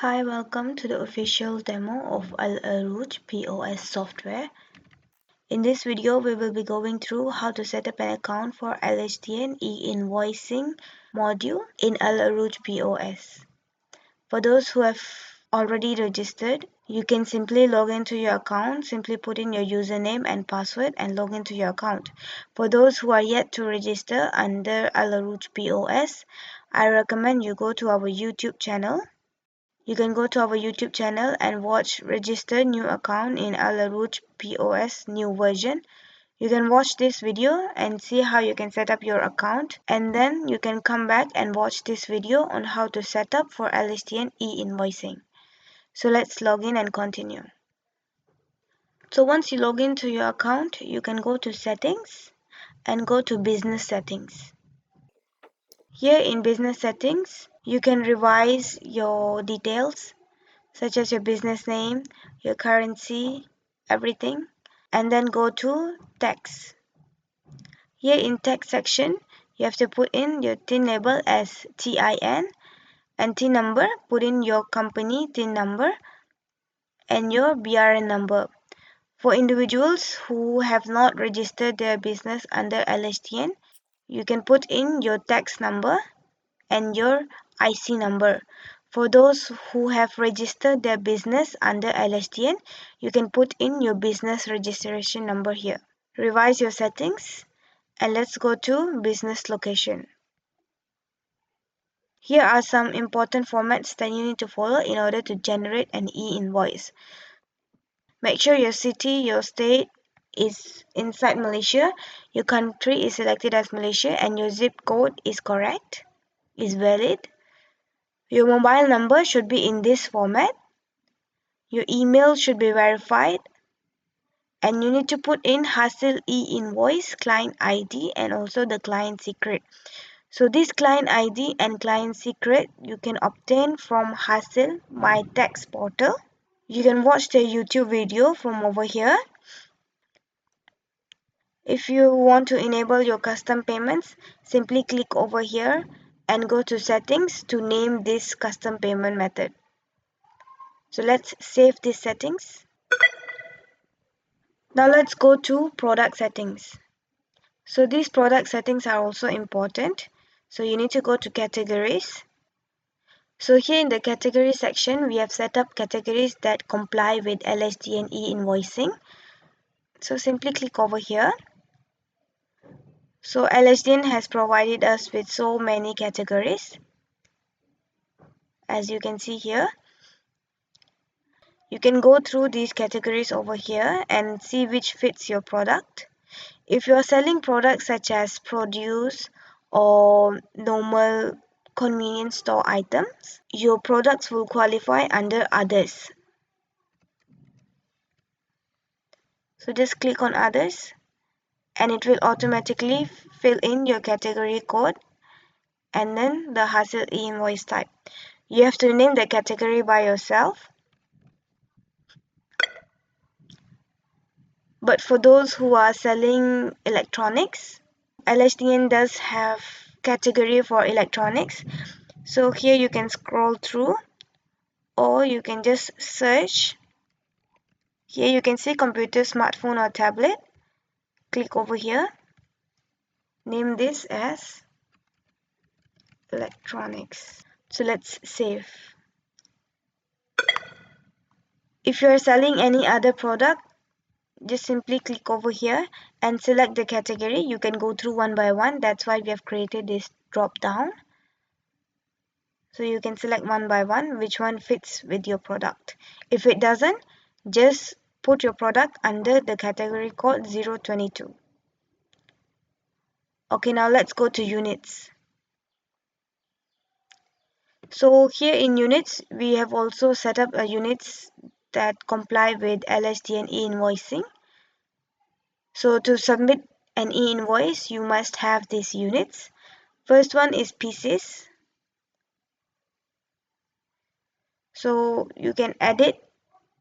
Hi, welcome to the official demo of Urooj POS software. In this video, we will be going through how to set up an account for LHDN e-invoicing module in Urooj POS. For those who have already registered, you can simply log into your account, simply put in your username and password and log into your account. For those who are yet to register under Urooj POS, I recommend you go to our YouTube channel. You can go to our YouTube channel and watch Register New Account in Urooj POS new version. You can watch this video and see how you can set up your account, and then you can come back and watch this video on how to set up for LSTN e-invoicing. So let's log in and continue. So once you log into your account, you can go to Settings and go to Business Settings. Here in Business Settings, you can revise your details such as your business name, your currency, everything, and then go to text. Here in text section, you have to put in your TIN label as TIN, and TIN number, put in your company TIN number and your BRN number. For individuals who have not registered their business under LHTN, you can put in your tax number and your IC number. For those who have registered their business under LSTN, you can put in your business registration number here. Revise your settings and let's go to business location. Here are some important formats that you need to follow in order to generate an e-invoice. Make sure your city, your state is inside Malaysia, your country is selected as Malaysia, and your zip code is correct, is valid. Your mobile number should be in this format. Your email should be verified. And you need to put in Hasil e-invoice client ID and also the client secret. So this client ID and client secret you can obtain from Hasil My Tax portal. You can watch the YouTube video from over here. If you want to enable your custom payments, simply click over here and go to settings to name this custom payment method. So let's save these settings. Now let's go to product settings. So these product settings are also important. So you need to go to categories. So here in the category section, we have set up categories that comply with LSD and e-invoicing. So simply click over here. So LSDN has provided us with so many categories. As you can see here, you can go through these categories over here and see which fits your product. If you are selling products such as produce or normal convenience store items, your products will qualify under others. So just click on others and it will automatically fill in your category code and then the Hasil e-invoice type. You have to name the category by yourself. But for those who are selling electronics, LHDN does have category for electronics. So here you can scroll through or you can just search. Here you can see computer, smartphone or tablet. Click over here. Name this as electronics. So let's save. If you're selling any other product, just simply click over here and select the category. You can go through one by one. That's why we have created this drop down. So you can select one by one which one fits with your product. If it doesn't, just put your product under the category code 022. Okay, now let's go to units. So here in units, we have also set up units that comply with LSD and e-invoicing. So to submit an e-invoice, you must have these units. First one is pieces. So you can edit.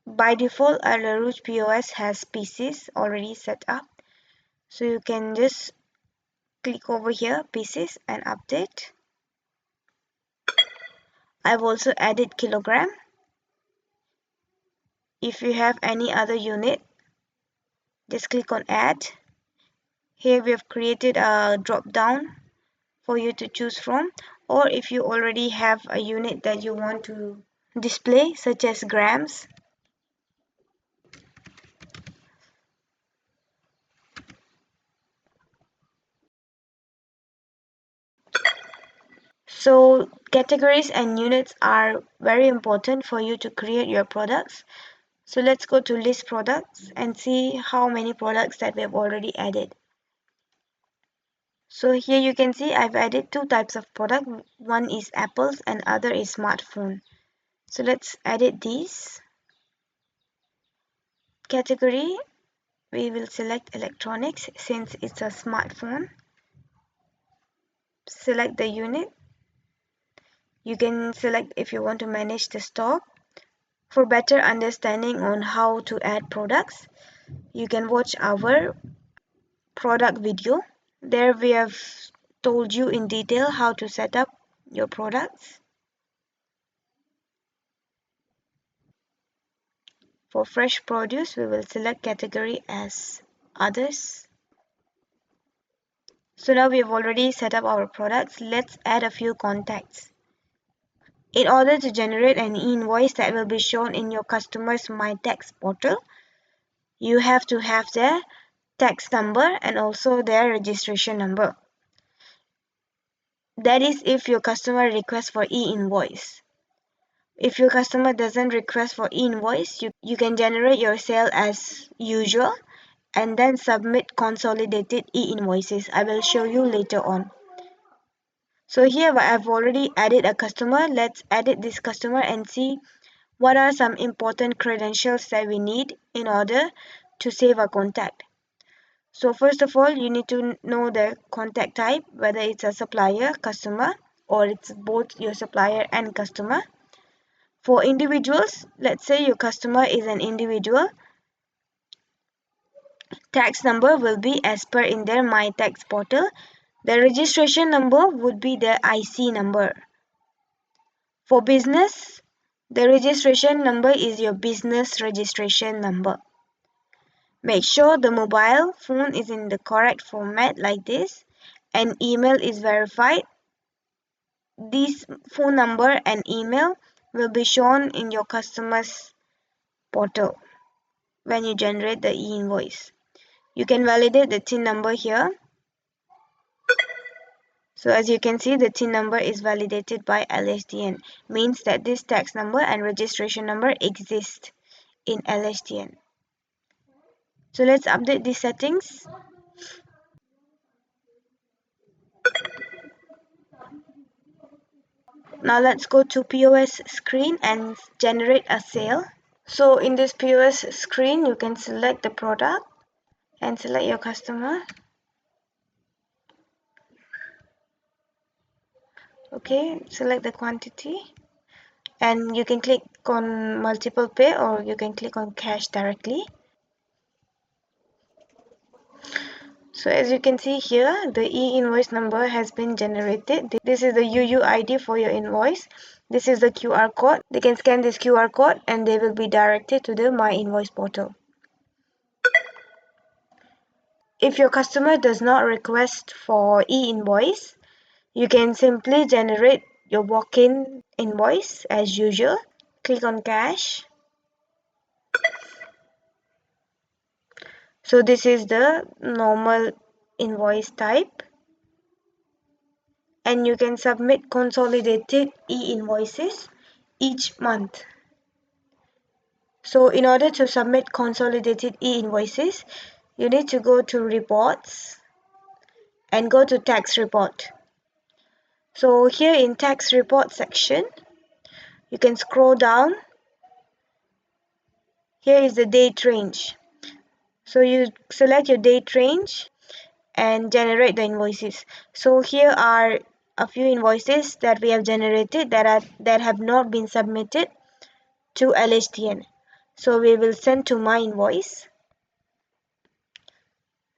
By default, our Urooj POS has pieces already set up. So you can just click over here, pieces, and update. I've also added kilogram. If you have any other unit, just click on add. Here we have created a drop down for you to choose from, or if you already have a unit that you want to display, such as grams. So categories and units are very important for you to create your products. So let's go to list products and see how many products that we have already added. So here you can see I've added two types of product. One is apples and other is smartphone. So let's edit these. Category, we will select electronics since it's a smartphone. Select the unit. You can select if you want to manage the stock. For better understanding on how to add products, you can watch our product video. There we have told you in detail how to set up your products. For fresh produce, we will select category as others. So now we have already set up our products. Let's add a few contacts. In order to generate an invoice that will be shown in your customer's MyTax portal, you have to have their tax number and also their registration number. That is if your customer requests for e-invoice. If your customer doesn't request for e-invoice, you can generate your sale as usual and then submit consolidated e-invoices. I will show you later on. So here I've already added a customer. Let's edit this customer and see what are some important credentials that we need in order to save a contact. So first of all, you need to know the contact type, whether it's a supplier, customer, or it's both your supplier and customer. For individuals, let's say your customer is an individual, tax number will be as per in their MyTax portal. The registration number would be their IC number. For business, the registration number is your business registration number. Make sure the mobile phone is in the correct format like this and email is verified. This phone number and email will be shown in your customer's portal when you generate the e-invoice. You can validate the TIN number here. So as you can see, the TIN number is validated by LHDN, means that this tax number and registration number exist in LHDN. So let's update these settings. Now let's go to POS screen and generate a sale. So in this POS screen, you can select the product and select your customer. Okay, select the quantity and you can click on multiple pay or you can click on cash directly. So as you can see here, the e-invoice number has been generated. This is the UUID for your invoice. This is the QR code. They can scan this QR code and they will be directed to the MyInvoice portal. If your customer does not request for e-invoice, you can simply generate your walk-in invoice as usual. Click on cash. So this is the normal invoice type. And you can submit consolidated e-invoices each month. So in order to submit consolidated e-invoices, you need to go to reports and go to tax report. So here in tax report section, you can scroll down. Here is the date range. So you select your date range and generate the invoices. So here are a few invoices that we have generated that have not been submitted to LHTN. So we will send to MyInvoice.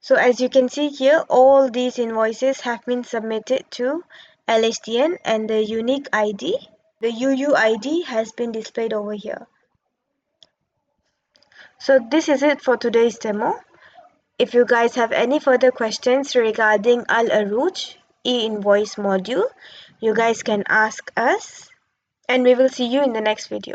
So as you can see here, all these invoices have been submitted to LHTN and the unique ID, the UUID has been displayed over here. So this is it for today's demo. If you guys have any further questions regarding Urooj e-invoice module, you guys can ask us, and we will see you in the next video.